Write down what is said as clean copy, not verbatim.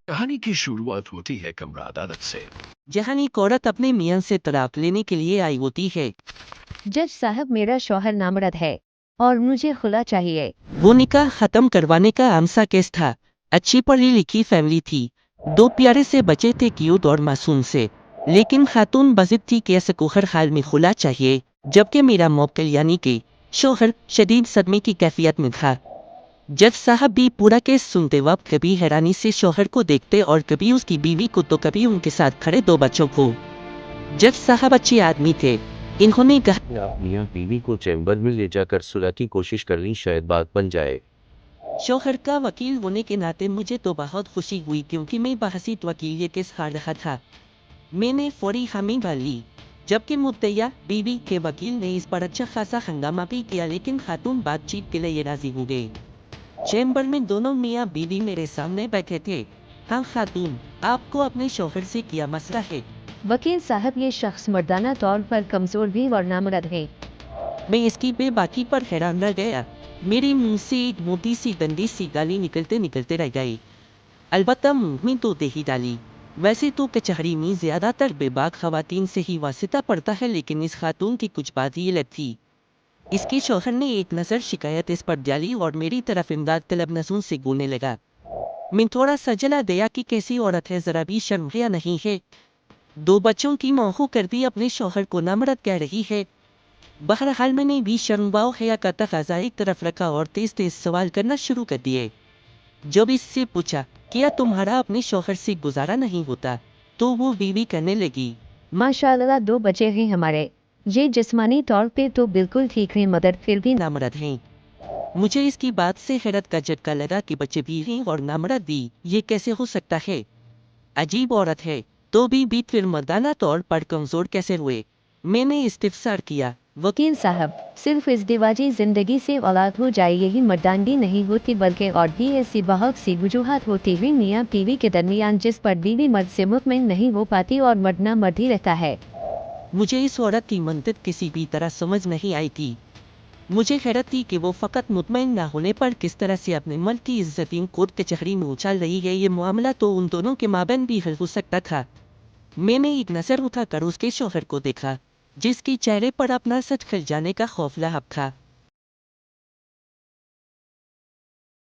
कहानी की शुरुआत होती है कमरा अदालत से। जहां एक औरत अपने मियां से तलाक लेने के लिए आई होती है। जज साहब, मेरा शौहर नामर्द है और मुझे खुला चाहिए। वो निकाह खत्म करवाने का आमसा केस था। अच्छी पढ़ी लिखी फैमिली थी। 2 प्यारे से बच्चे थे, क्यूट और मासूम से। लेकिन खातून बजिद थी कि ऐसे को हर हाल में खुला चाहिए। जबकि मेरा मौक्कल यानी कि शौहर शदीद सदमे की कैफियत में था। जज साहब भी पूरा केस सुनते वक्त कभी हैरानी से शौहर को देखते और कभी उसकी बीवी को तो कभी उनके साथ खड़े 2 बच्चों को। जज साहब अच्छे आदमी थे। इन्होंने कहा, आप मियाँ बीवी को चैम्बर में ले जाकर सुलह की कोशिश कर ली, शायद बात बन जाए। शौहर का वकील होने के नाते मुझे तो बहुत खुशी हुई, क्योंकि मैं बहसीत वकील ये केस हार रहा था। मैंने फौरी हामी भर ली। जबकि मुद्दइया बीवी के वकील ने इस पर अच्छा खासा हंगामा भी किया, लेकिन खातून बातचीत के लिए राजी हो गए। चैम्बर में दोनों मियाँ बीवी मेरे सामने बैठे थे। हाँ खातून, आपको अपने शौहर से क्या मसला है? वकील साहब, ये शख्स मर्दाना तौर पर कमजोर भी और नामर्द है। मैं इसकी बेबाकी पर हैरान रह गया। मेरे मुंह से एक मोटी सी गंदी सी गाली निकलते निकलते रह गई। अलबत्ता मुंह में तो दे ही डाली। वैसे तो कचहरी में ज्यादातर बेबाक खवातीन से ही वास्ता पड़ता है, लेकिन इस खातून की कुछ बात ही अलग थी। इसके शौहर ने एक नज़र शिकायत इस पर डाली और मेरी तरफ इमदाद तलब नजरों से बोलने लगा। मैं थोड़ा सा जला गया कि कैसी औरत है, जरा भी शर्म या नहीं है। 2 बच्चों की मां होकर भी अपने शौहर को नामर्द कह रही है। बहरहाल मैंने भी शर्मबाव हया का तकाजा एक तरफ रखा और तेज तेज सवाल करना शुरू कर दिए। जब इससे पूछा, क्या तुम्हारा अपने शौहर से गुजारा नहीं होता, तो वो बीवी कहने लगी, माशाल्लाह 2 बच्चे हैं हमारे। ये जिस्मानी तौर पे तो बिल्कुल ठीक हैं, मगर फिर भी नामर्द हैं। मुझे इसकी बात से हैरत का झटका लगा कि बच्चे भी हैं और नामर्द भी, ये कैसे हो सकता है? अजीब औरत है, तो भी फिर मर्दाना तौर पर कमजोर कैसे हुए? मैंने इस्तिफसार किया। वकील साहब, सिर्फ इज़्दिवाजी जिंदगी से औलाद हो जाए यही मर्दानगी नहीं होती, बल्कि और भी ऐसी बहुत सी वजूहात होती हुई मियाँ बीवी के दरमियान जिस पर बीवी मर्द से मुतमईन नहीं हो पाती और मर्द ना मर्द ही रहता है। मुझे इस औरत की मंतक किसी भी तरह समझ नहीं आई थी। मुझे हैरत थी कि वो फ़कत मुतमईन ना होने पर किस तरह से अपने मर्द की इज्जत कोर्ट कचहरी में उछाल रही है। ये मामला तो उन दोनों के माबैन भी हल हो सकता था। मैंने एक नज़र उठाकर उसके शौहर को देखा, जिसके चेहरे पर अपना सच खिल जाने का खौफ लाहक था।